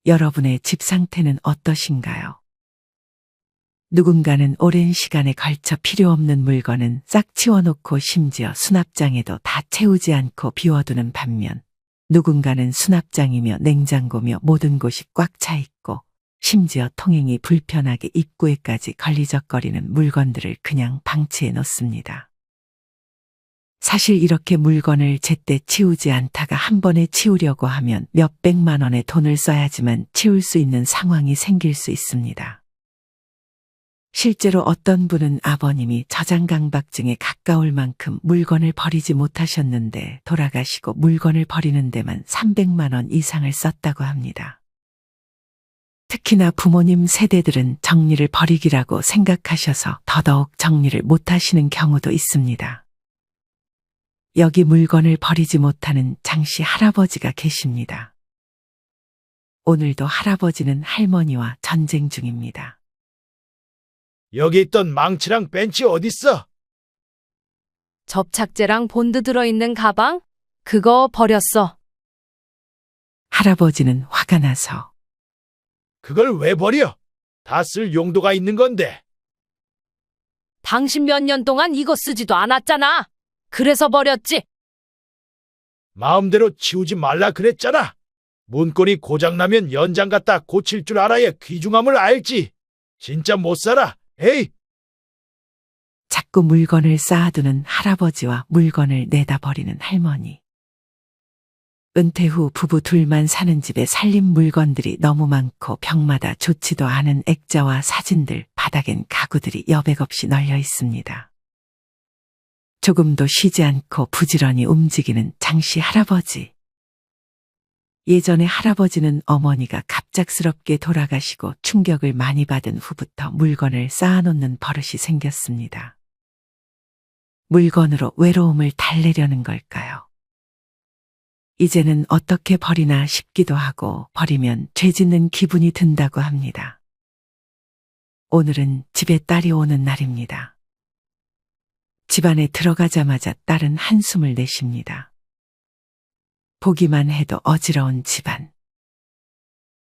여러분의 집 상태는 어떠신가요? 누군가는 오랜 시간에 걸쳐 필요 없는 물건은 싹 치워놓고 심지어 수납장에도 다 채우지 않고 비워두는 반면 누군가는 수납장이며 냉장고며 모든 곳이 꽉 차 있고 심지어 통행이 불편하게 입구에까지 걸리적거리는 물건들을 그냥 방치해 놓습니다. 사실 이렇게 물건을 제때 치우지 않다가 한 번에 치우려고 하면 몇백만 원의 돈을 써야지만 치울 수 있는 상황이 생길 수 있습니다. 실제로 어떤 분은 아버님이 저장강박증에 가까울 만큼 물건을 버리지 못하셨는데 돌아가시고 물건을 버리는 데만 300만 원 이상을 썼다고 합니다. 특히나 부모님 세대들은 정리를 버리기라고 생각하셔서 더더욱 정리를 못하시는 경우도 있습니다. 여기 물건을 버리지 못하는 장씨 할아버지가 계십니다. 오늘도 할아버지는 할머니와 전쟁 중입니다. 여기 있던 망치랑 벤치 어딨어? 접착제랑 본드 들어있는 가방? 그거 버렸어. 할아버지는 화가 나서 그걸 왜 버려? 다 쓸 용도가 있는 건데. 당신 몇 년 동안 이거 쓰지도 않았잖아. 그래서 버렸지. 마음대로 치우지 말라 그랬잖아. 문고리 고장나면 연장 갖다 고칠 줄 알아야 귀중함을 알지. 진짜 못 살아. 에이! 자꾸 물건을 쌓아두는 할아버지와 물건을 내다 버리는 할머니. 은퇴 후 부부 둘만 사는 집에 살림 물건들이 너무 많고 벽마다 좋지도 않은 액자와 사진들, 바닥엔 가구들이 여백 없이 널려 있습니다. 조금도 쉬지 않고 부지런히 움직이는 장씨 할아버지. 예전에 할아버지는 어머니가 갑작스럽게 돌아가시고 충격을 많이 받은 후부터 물건을 쌓아놓는 버릇이 생겼습니다. 물건으로 외로움을 달래려는 걸까요? 이제는 어떻게 버리나 싶기도 하고 버리면 죄 짓는 기분이 든다고 합니다. 오늘은 집에 딸이 오는 날입니다. 집 안에 들어가자마자 딸은 한숨을 내쉽니다. 보기만 해도 어지러운 집안.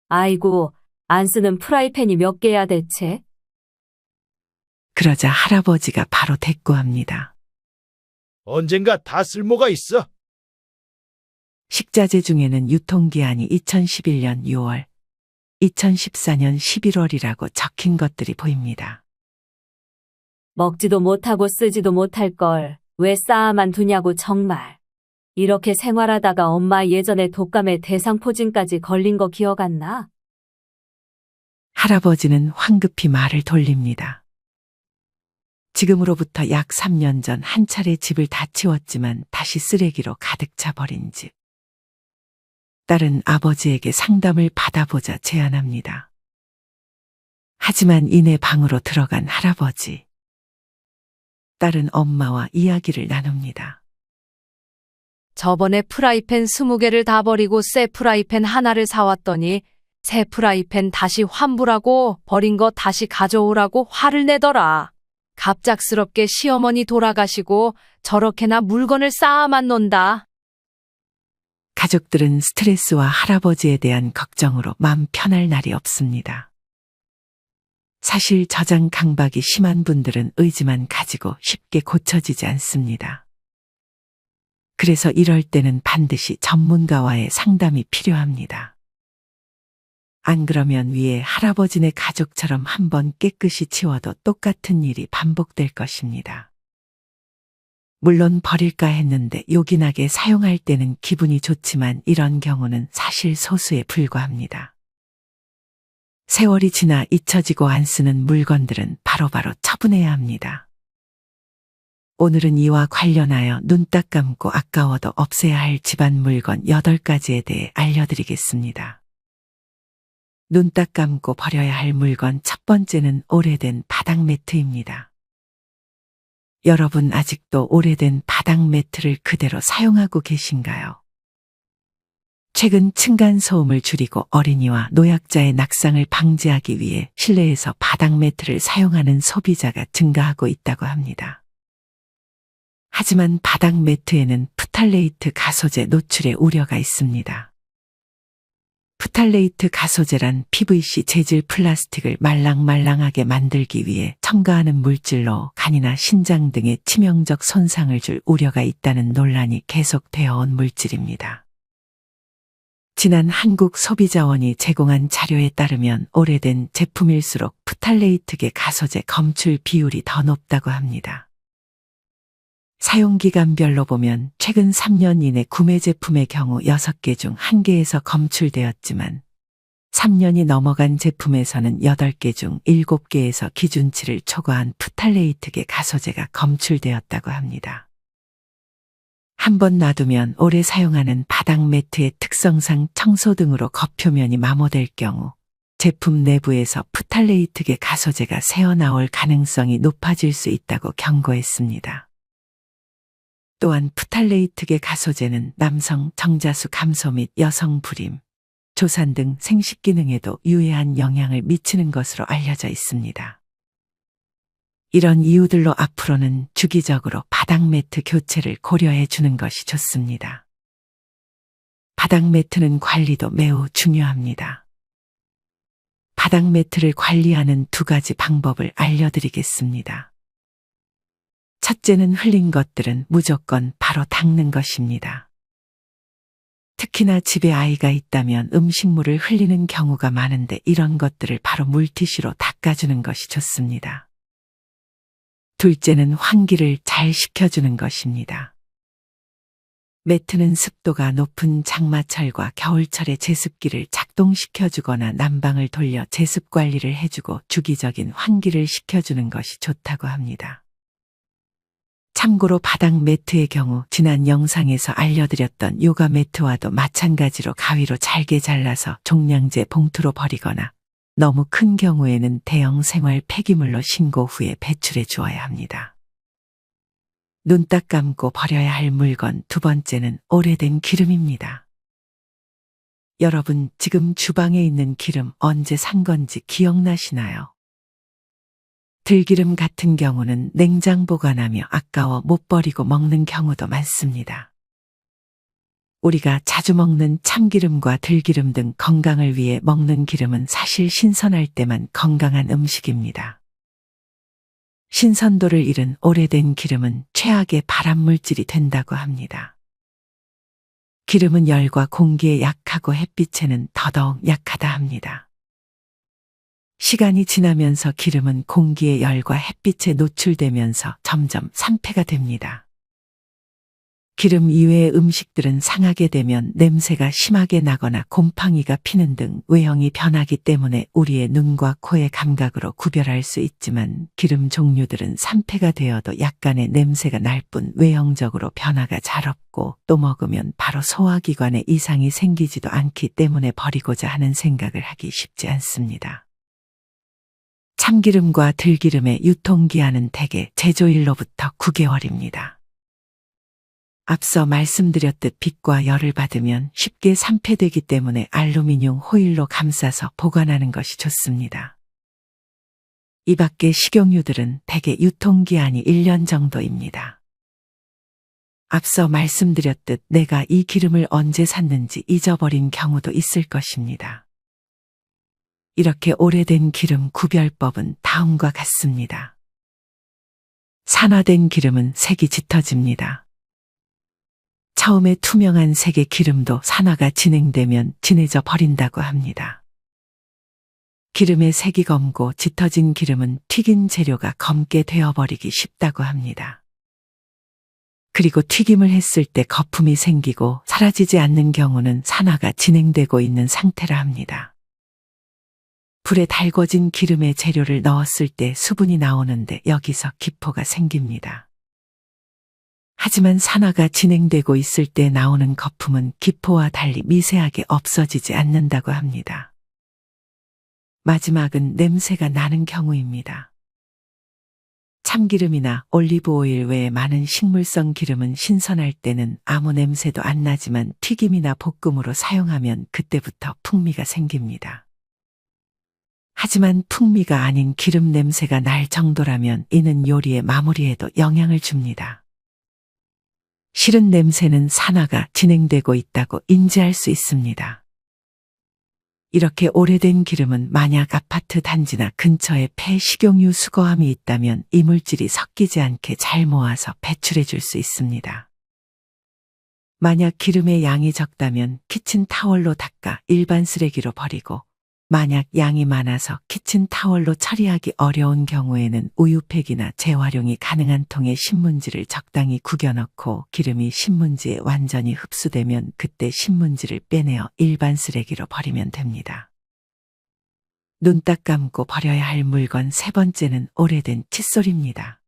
아이고, 안 쓰는 프라이팬이 몇 개야 대체? 그러자 할아버지가 바로 대꾸합니다. 언젠가 다 쓸모가 있어. 식자재 중에는 유통기한이 2011년 6월, 2014년 11월이라고 적힌 것들이 보입니다. 먹지도 못하고 쓰지도 못할 걸 왜 쌓아만 두냐고 정말. 이렇게 생활하다가 엄마 예전에 독감에 대상포진까지 걸린 거 기억 안 나? 할아버지는 황급히 말을 돌립니다. 지금으로부터 약 3년 전 한 차례 집을 다 치웠지만 다시 쓰레기로 가득 차 버린 집. 딸은 아버지에게 상담을 받아보자 제안합니다. 하지만 이내 방으로 들어간 할아버지. 딸은 엄마와 이야기를 나눕니다. 저번에 프라이팬 20개를 다 버리고 새 프라이팬 하나를 사왔더니 새 프라이팬 다시 환불하고 버린 거 다시 가져오라고 화를 내더라. 갑작스럽게 시어머니 돌아가시고 저렇게나 물건을 쌓아만 논다. 가족들은 스트레스와 할아버지에 대한 걱정으로 마음 편할 날이 없습니다. 사실 저장 강박이 심한 분들은 의지만 가지고 쉽게 고쳐지지 않습니다. 그래서 이럴 때는 반드시 전문가와의 상담이 필요합니다. 안 그러면 위에 할아버지네 가족처럼 한번 깨끗이 치워도 똑같은 일이 반복될 것입니다. 물론 버릴까 했는데 요긴하게 사용할 때는 기분이 좋지만 이런 경우는 사실 소수에 불과합니다. 세월이 지나 잊혀지고 안 쓰는 물건들은 바로바로 처분해야 합니다. 오늘은 이와 관련하여 눈 딱 감고 아까워도 없애야 할 집안 물건 8가지에 대해 알려드리겠습니다. 눈 딱 감고 버려야 할 물건 첫 번째는 오래된 바닥 매트입니다. 여러분 아직도 오래된 바닥 매트를 그대로 사용하고 계신가요? 최근 층간소음을 줄이고 어린이와 노약자의 낙상을 방지하기 위해 실내에서 바닥 매트를 사용하는 소비자가 증가하고 있다고 합니다. 하지만 바닥 매트에는 프탈레이트 가소제 노출의 우려가 있습니다. 프탈레이트 가소제란 PVC 재질 플라스틱을 말랑말랑하게 만들기 위해 첨가하는 물질로 간이나 신장 등에 치명적 손상을 줄 우려가 있다는 논란이 계속되어 온 물질입니다. 지난 한국소비자원이 제공한 자료에 따르면 오래된 제품일수록 프탈레이트계 가소제 검출 비율이 더 높다고 합니다. 사용기간별로 보면 최근 3년 이내 구매 제품의 경우 6개 중 1개에서 검출되었지만 3년이 넘어간 제품에서는 8개 중 7개에서 기준치를 초과한 프탈레이트계 가소제가 검출되었다고 합니다. 한번 놔두면 오래 사용하는 바닥 매트의 특성상 청소 등으로 겉표면이 마모될 경우 제품 내부에서 프탈레이트계 가소제가 새어나올 가능성이 높아질 수 있다고 경고했습니다. 또한 프탈레이트계 가소제는 남성 정자수 감소 및 여성 불임, 조산 등 생식 기능에도 유해한 영향을 미치는 것으로 알려져 있습니다. 이런 이유들로 앞으로는 주기적으로 바닥 매트 교체를 고려해 주는 것이 좋습니다. 바닥 매트는 관리도 매우 중요합니다. 바닥 매트를 관리하는 2가지 방법을 알려드리겠습니다. 첫째는 흘린 것들은 무조건 바로 닦는 것입니다. 특히나 집에 아이가 있다면 음식물을 흘리는 경우가 많은데 이런 것들을 바로 물티슈로 닦아주는 것이 좋습니다. 둘째는 환기를 잘 시켜주는 것입니다. 매트는 습도가 높은 장마철과 겨울철에 제습기를 작동시켜주거나 난방을 돌려 제습 관리를 해주고 주기적인 환기를 시켜주는 것이 좋다고 합니다. 참고로 바닥 매트의 경우 지난 영상에서 알려드렸던 요가 매트와도 마찬가지로 가위로 잘게 잘라서 종량제 봉투로 버리거나 너무 큰 경우에는 대형 생활 폐기물로 신고 후에 배출해 주어야 합니다. 눈 딱 감고 버려야 할 물건 2번째는 오래된 기름입니다. 여러분 지금 주방에 있는 기름 언제 산 건지 기억나시나요? 들기름 같은 경우는 냉장 보관하며 아까워 못 버리고 먹는 경우도 많습니다. 우리가 자주 먹는 참기름과 들기름 등 건강을 위해 먹는 기름은 사실 신선할 때만 건강한 음식입니다. 신선도를 잃은 오래된 기름은 최악의 발암물질이 된다고 합니다. 기름은 열과 공기에 약하고 햇빛에는 더더욱 약하다 합니다. 시간이 지나면서 기름은 공기의 열과 햇빛에 노출되면서 점점 산패가 됩니다. 기름 이외의 음식들은 상하게 되면 냄새가 심하게 나거나 곰팡이가 피는 등 외형이 변하기 때문에 우리의 눈과 코의 감각으로 구별할 수 있지만 기름 종류들은 산패가 되어도 약간의 냄새가 날 뿐 외형적으로 변화가 잘 없고 또 먹으면 바로 소화기관에 이상이 생기지도 않기 때문에 버리고자 하는 생각을 하기 쉽지 않습니다. 참기름과 들기름의 유통기한은 대개 제조일로부터 9개월입니다. 앞서 말씀드렸듯 빛과 열을 받으면 쉽게 산패되기 때문에 알루미늄 호일로 감싸서 보관하는 것이 좋습니다. 이 밖의 식용유들은 대개 유통기한이 1년 정도입니다. 앞서 말씀드렸듯 내가 이 기름을 언제 샀는지 잊어버린 경우도 있을 것입니다. 이렇게 오래된 기름 구별법은 다음과 같습니다. 산화된 기름은 색이 짙어집니다. 처음에 투명한 색의 기름도 산화가 진행되면 진해져 버린다고 합니다. 기름의 색이 검고 짙어진 기름은 튀긴 재료가 검게 되어버리기 쉽다고 합니다. 그리고 튀김을 했을 때 거품이 생기고 사라지지 않는 경우는 산화가 진행되고 있는 상태라 합니다. 불에 달궈진 기름에 재료를 넣었을 때 수분이 나오는데 여기서 기포가 생깁니다. 하지만 산화가 진행되고 있을 때 나오는 거품은 기포와 달리 미세하게 없어지지 않는다고 합니다. 마지막은 냄새가 나는 경우입니다. 참기름이나 올리브 오일 외에 많은 식물성 기름은 신선할 때는 아무 냄새도 안 나지만 튀김이나 볶음으로 사용하면 그때부터 풍미가 생깁니다. 하지만 풍미가 아닌 기름 냄새가 날 정도라면 이는 요리의 마무리에도 영향을 줍니다. 싫은 냄새는 산화가 진행되고 있다고 인지할 수 있습니다. 이렇게 오래된 기름은 만약 아파트 단지나 근처에 폐식용유 수거함이 있다면 이물질이 섞이지 않게 잘 모아서 배출해 줄 수 있습니다. 만약 기름의 양이 적다면 키친타월로 닦아 일반 쓰레기로 버리고, 만약 양이 많아서 키친타월로 처리하기 어려운 경우에는 우유팩이나 재활용이 가능한 통에 신문지를 적당히 구겨 넣고 기름이 신문지에 완전히 흡수되면 그때 신문지를 빼내어 일반 쓰레기로 버리면 됩니다. 눈 딱 감고 버려야 할 물건 세 번째는 오래된 칫솔입니다.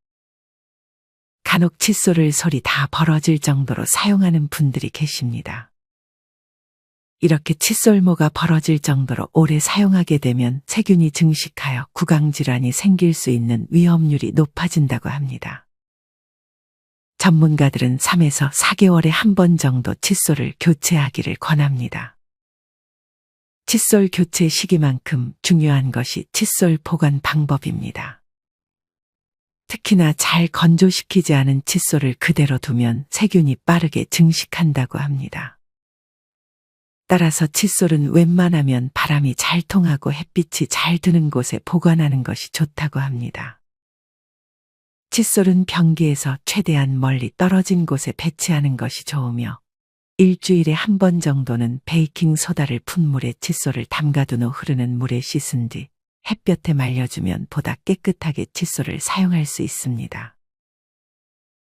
간혹 칫솔을 솔이 다 벌어질 정도로 사용하는 분들이 계십니다. 이렇게 칫솔모가 벌어질 정도로 오래 사용하게 되면 세균이 증식하여 구강질환이 생길 수 있는 위험률이 높아진다고 합니다. 전문가들은 3에서 4개월에 한 번 정도 칫솔을 교체하기를 권합니다. 칫솔 교체 시기만큼 중요한 것이 칫솔 보관 방법입니다. 특히나 잘 건조시키지 않은 칫솔을 그대로 두면 세균이 빠르게 증식한다고 합니다. 따라서 칫솔은 웬만하면 바람이 잘 통하고 햇빛이 잘 드는 곳에 보관하는 것이 좋다고 합니다. 칫솔은 변기에서 최대한 멀리 떨어진 곳에 배치하는 것이 좋으며, 일주일에 한 번 정도는 베이킹 소다를 푼 물에 칫솔을 담가둔 후 흐르는 물에 씻은 뒤 햇볕에 말려주면 보다 깨끗하게 칫솔을 사용할 수 있습니다.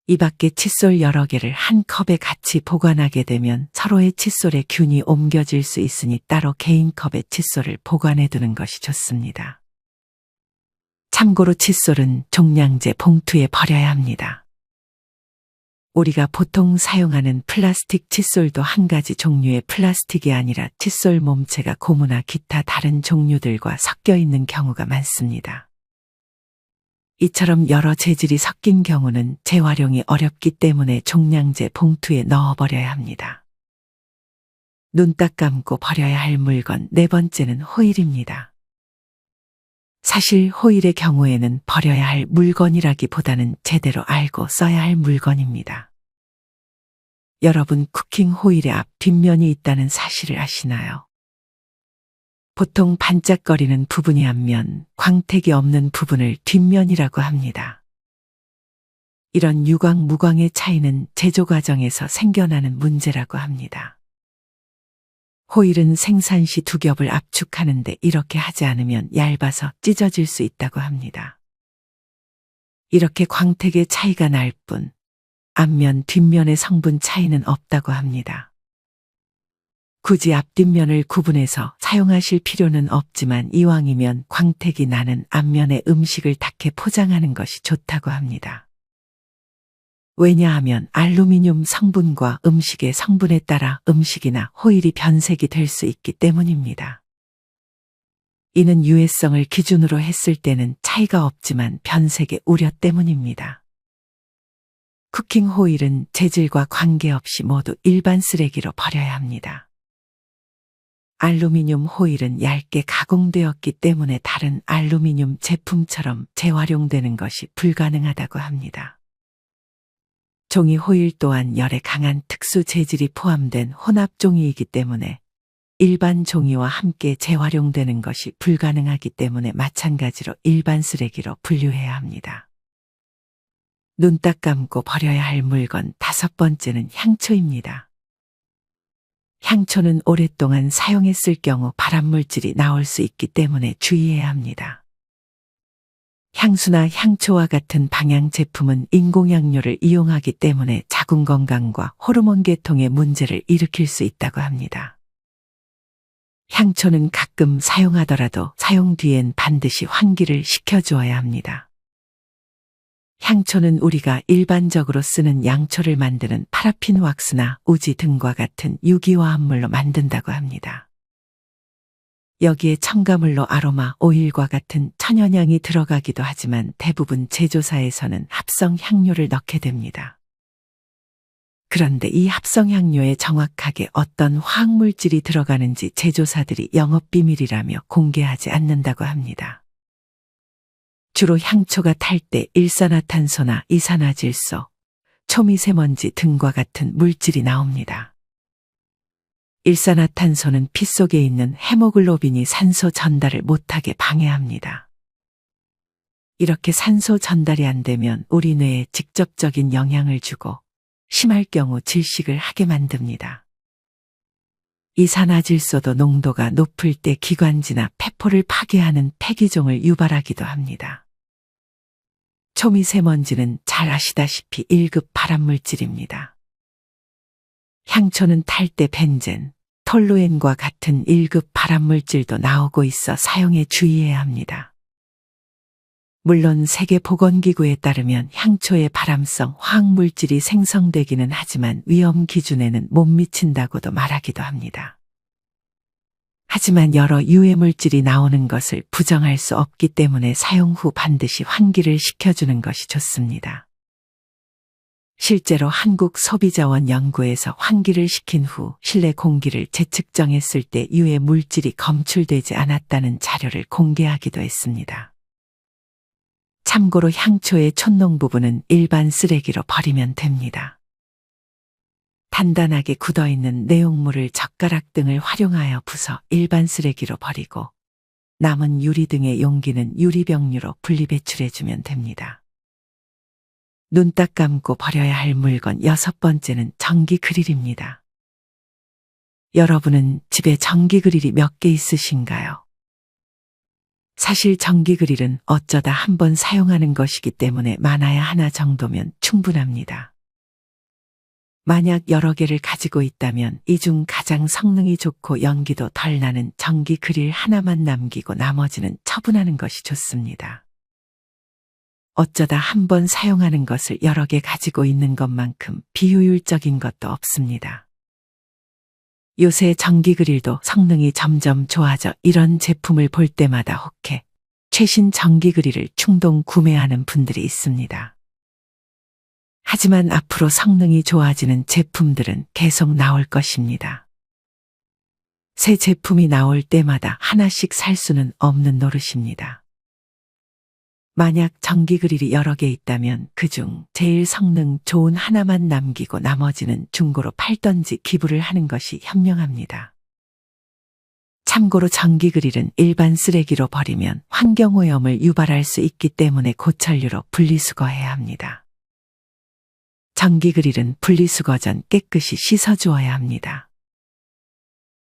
이 밖에 칫솔 여러 개를 한 컵에 같이 보관하게 되면 서로의 칫솔에 균이 옮겨질 수 있으니 따로 개인 컵에 칫솔을 보관해 두는 것이 좋습니다. 참고로 칫솔은 종량제 봉투에 버려야 합니다. 우리가 보통 사용하는 플라스틱 칫솔도 한 가지 종류의 플라스틱이 아니라 칫솔 몸체가 고무나 기타 다른 종류들과 섞여 있는 경우가 많습니다. 이처럼 여러 재질이 섞인 경우는 재활용이 어렵기 때문에 종량제 봉투에 넣어버려야 합니다. 눈 딱 감고 버려야 할 물건 네 번째는 호일입니다. 사실 호일의 경우에는 버려야 할 물건이라기보다는 제대로 알고 써야 할 물건입니다. 여러분, 쿠킹 호일의 앞 뒷면이 있다는 사실을 아시나요? 보통 반짝거리는 부분이 앞면, 광택이 없는 부분을 뒷면이라고 합니다. 이런 유광, 무광의 차이는 제조 과정에서 생겨나는 문제라고 합니다. 호일은 생산 시 두 겹을 압축하는데 이렇게 하지 않으면 얇아서 찢어질 수 있다고 합니다. 이렇게 광택의 차이가 날 뿐, 앞면, 뒷면의 성분 차이는 없다고 합니다. 굳이 앞뒷면을 구분해서 사용하실 필요는 없지만 이왕이면 광택이 나는 앞면에 음식을 닿게 포장하는 것이 좋다고 합니다. 왜냐하면 알루미늄 성분과 음식의 성분에 따라 음식이나 호일이 변색이 될 수 있기 때문입니다. 이는 유해성을 기준으로 했을 때는 차이가 없지만 변색의 우려 때문입니다. 쿠킹 호일은 재질과 관계없이 모두 일반 쓰레기로 버려야 합니다. 알루미늄 호일은 얇게 가공되었기 때문에 다른 알루미늄 제품처럼 재활용되는 것이 불가능하다고 합니다. 종이 호일 또한 열에 강한 특수 재질이 포함된 혼합 종이이기 때문에 일반 종이와 함께 재활용되는 것이 불가능하기 때문에 마찬가지로 일반 쓰레기로 분류해야 합니다. 눈 딱 감고 버려야 할 물건 다섯 번째는 향초입니다. 향초는 오랫동안 사용했을 경우 발암물질이 나올 수 있기 때문에 주의해야 합니다. 향수나 향초와 같은 방향 제품은 인공향료를 이용하기 때문에 자궁 건강과 호르몬 계통에 문제를 일으킬 수 있다고 합니다. 향초는 가끔 사용하더라도 사용 뒤엔 반드시 환기를 시켜주어야 합니다. 향초는 우리가 일반적으로 쓰는 양초를 만드는 파라핀 왁스나 우지 등과 같은 유기화합물로 만든다고 합니다. 여기에 첨가물로 아로마 오일과 같은 천연향이 들어가기도 하지만 대부분 제조사에서는 합성 향료를 넣게 됩니다. 그런데 이 합성 향료에 정확하게 어떤 화학물질이 들어가는지 제조사들이 영업비밀이라며 공개하지 않는다고 합니다. 주로 향초가 탈 때 일산화탄소나 이산화질소, 초미세먼지 등과 같은 물질이 나옵니다. 일산화탄소는 피 속에 있는 헤모글로빈이 산소 전달을 못하게 방해합니다. 이렇게 산소 전달이 안 되면 우리 뇌에 직접적인 영향을 주고 심할 경우 질식을 하게 만듭니다. 이산화질소도 농도가 높을 때 기관지나 폐포를 파괴하는 폐기종을 유발하기도 합니다. 초미세먼지는 잘 아시다시피 1급 발암물질입니다. 향초는 탈 때 벤젠, 톨루엔과 같은 1급 발암물질도 나오고 있어 사용에 주의해야 합니다. 물론 세계보건기구에 따르면 향초의 발암성 화학물질이 생성되기는 하지만 위험 기준에는 못 미친다고도 말하기도 합니다. 하지만 여러 유해물질이 나오는 것을 부정할 수 없기 때문에 사용 후 반드시 환기를 시켜주는 것이 좋습니다. 실제로 한국소비자원 연구에서 환기를 시킨 후 실내 공기를 재측정했을 때 유해 물질이 검출되지 않았다는 자료를 공개하기도 했습니다. 참고로 향초의 촌농 부분은 일반 쓰레기로 버리면 됩니다. 단단하게 굳어있는 내용물을 젓가락 등을 활용하여 부숴 일반 쓰레기로 버리고 남은 유리 등의 용기는 유리병류로 분리배출해주면 됩니다. 눈 딱 감고 버려야 할 물건 6번째는 전기 그릴입니다. 여러분은 집에 전기 그릴이 몇 개 있으신가요? 사실 전기 그릴은 어쩌다 한 번 사용하는 것이기 때문에 많아야 하나 정도면 충분합니다. 만약 여러 개를 가지고 있다면 이 중 가장 성능이 좋고 연기도 덜 나는 전기 그릴 하나만 남기고 나머지는 처분하는 것이 좋습니다. 어쩌다 한 번 사용하는 것을 여러 개 가지고 있는 것만큼 비효율적인 것도 없습니다. 요새 전기 그릴도 성능이 점점 좋아져 이런 제품을 볼 때마다 혹해 최신 전기 그릴을 충동 구매하는 분들이 있습니다. 하지만 앞으로 성능이 좋아지는 제품들은 계속 나올 것입니다. 새 제품이 나올 때마다 하나씩 살 수는 없는 노릇입니다. 만약 전기 그릴이 여러 개 있다면 그중 제일 성능 좋은 하나만 남기고 나머지는 중고로 팔던지 기부를 하는 것이 현명합니다. 참고로 전기 그릴은 일반 쓰레기로 버리면 환경오염을 유발할 수 있기 때문에 고철류로 분리수거해야 합니다. 전기 그릴은 분리수거 전 깨끗이 씻어주어야 합니다.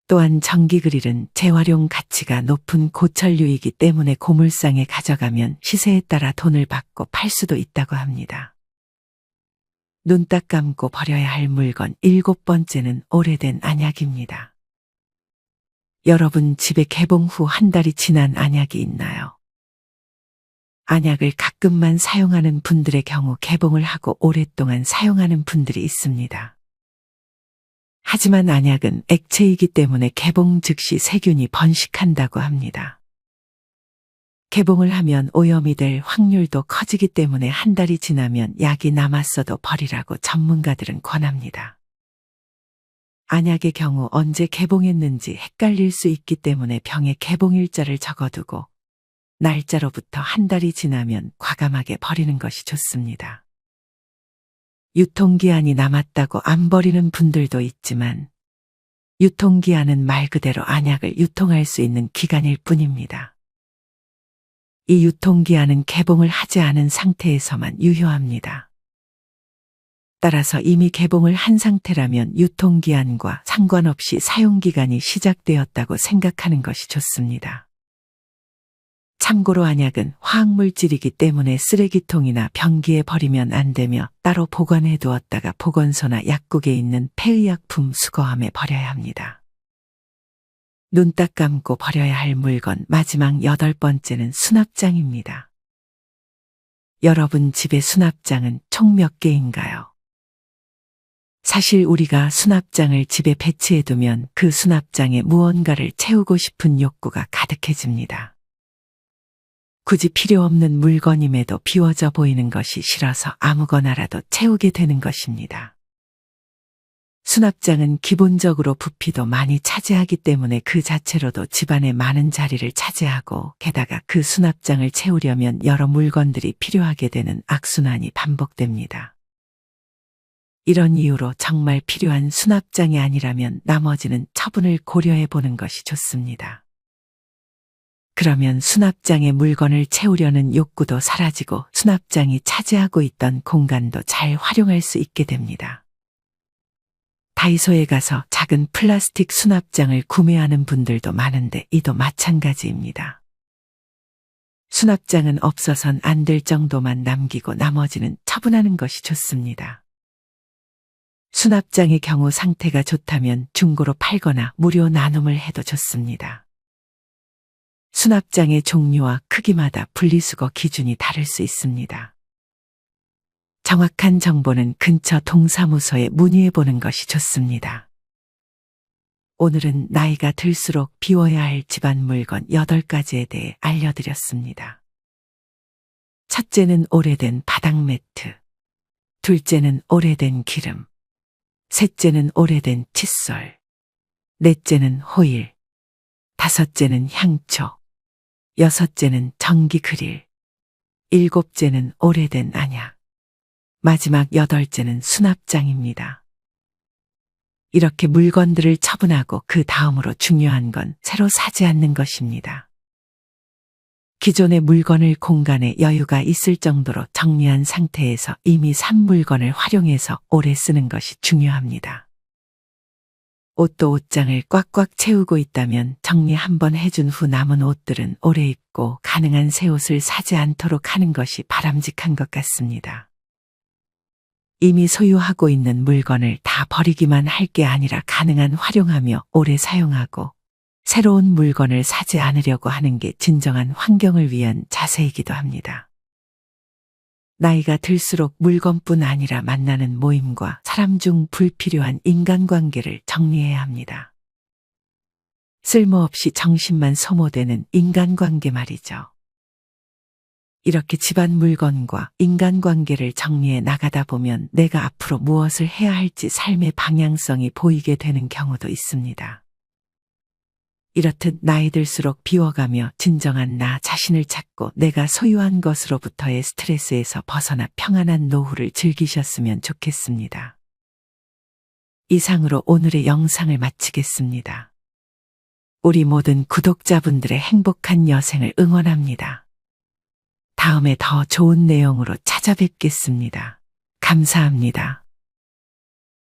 또한 전기 그릴은 재활용 가치가 높은 고철류이기 때문에 고물상에 가져가면 시세에 따라 돈을 받고 팔 수도 있다고 합니다. 눈 딱 감고 버려야 할 물건 7번째는 오래된 안약입니다. 여러분 집에 개봉 후 한 달이 지난 안약이 있나요? 안약을 가끔만 사용하는 분들의 경우 개봉을 하고 오랫동안 사용하는 분들이 있습니다. 하지만 안약은 액체이기 때문에 개봉 즉시 세균이 번식한다고 합니다. 개봉을 하면 오염이 될 확률도 커지기 때문에 한 달이 지나면 약이 남았어도 버리라고 전문가들은 권합니다. 안약의 경우 언제 개봉했는지 헷갈릴 수 있기 때문에 병에 개봉일자를 적어두고 날짜로부터 한 달이 지나면 과감하게 버리는 것이 좋습니다. 유통기한이 남았다고 안 버리는 분들도 있지만 유통기한은 말 그대로 안약을 유통할 수 있는 기간일 뿐입니다. 이 유통기한은 개봉을 하지 않은 상태에서만 유효합니다. 따라서 이미 개봉을 한 상태라면 유통기한과 상관없이 사용기간이 시작되었다고 생각하는 것이 좋습니다. 참고로 안약은 화학물질이기 때문에 쓰레기통이나 변기에 버리면 안 되며 따로 보관해 두었다가 보건소나 약국에 있는 폐의약품 수거함에 버려야 합니다. 눈 딱 감고 버려야 할 물건 마지막 8번째는 수납장입니다. 여러분 집에 수납장은 총 몇 개인가요? 사실 우리가 수납장을 집에 배치해 두면 그 수납장에 무언가를 채우고 싶은 욕구가 가득해집니다. 굳이 필요 없는 물건임에도 비워져 보이는 것이 싫어서 아무거나라도 채우게 되는 것입니다. 수납장은 기본적으로 부피도 많이 차지하기 때문에 그 자체로도 집안에 많은 자리를 차지하고 게다가 그 수납장을 채우려면 여러 물건들이 필요하게 되는 악순환이 반복됩니다. 이런 이유로 정말 필요한 수납장이 아니라면 나머지는 처분을 고려해 보는 것이 좋습니다. 그러면 수납장에 물건을 채우려는 욕구도 사라지고 수납장이 차지하고 있던 공간도 잘 활용할 수 있게 됩니다. 다이소에 가서 작은 플라스틱 수납장을 구매하는 분들도 많은데 이도 마찬가지입니다. 수납장은 없어선 안 될 정도만 남기고 나머지는 처분하는 것이 좋습니다. 수납장의 경우 상태가 좋다면 중고로 팔거나 무료 나눔을 해도 좋습니다. 수납장의 종류와 크기마다 분리수거 기준이 다를 수 있습니다. 정확한 정보는 근처 동사무소에 문의해 보는 것이 좋습니다. 오늘은 나이가 들수록 비워야 할 집안 물건 8가지에 대해 알려드렸습니다. 첫째는 오래된 바닥 매트, 둘째는 오래된 기름, 셋째는 오래된 칫솔, 넷째는 호일, 다섯째는 향초, 여섯째는 전기 그릴, 일곱째는 오래된 안약, 마지막 8째는 수납장입니다. 이렇게 물건들을 처분하고 그 다음으로 중요한 건 새로 사지 않는 것입니다. 기존의 물건을 공간에 여유가 있을 정도로 정리한 상태에서 이미 산 물건을 활용해서 오래 쓰는 것이 중요합니다. 옷도 옷장을 꽉꽉 채우고 있다면 정리 한번 해준 후 남은 옷들은 오래 입고 가능한 새 옷을 사지 않도록 하는 것이 바람직한 것 같습니다. 이미 소유하고 있는 물건을 다 버리기만 할 게 아니라 가능한 활용하며 오래 사용하고 새로운 물건을 사지 않으려고 하는 게 진정한 환경을 위한 자세이기도 합니다. 나이가 들수록 물건뿐 아니라 만나는 모임과 사람 중 불필요한 인간관계를 정리해야 합니다. 쓸모없이 정신만 소모되는 인간관계 말이죠. 이렇게 집안 물건과 인간관계를 정리해 나가다 보면 내가 앞으로 무엇을 해야 할지 삶의 방향성이 보이게 되는 경우도 있습니다. 이렇듯 나이 들수록 비워가며 진정한 나 자신을 찾고 내가 소유한 것으로부터의 스트레스에서 벗어나 평안한 노후를 즐기셨으면 좋겠습니다. 이상으로 오늘의 영상을 마치겠습니다. 우리 모든 구독자분들의 행복한 여생을 응원합니다. 다음에 더 좋은 내용으로 찾아뵙겠습니다. 감사합니다.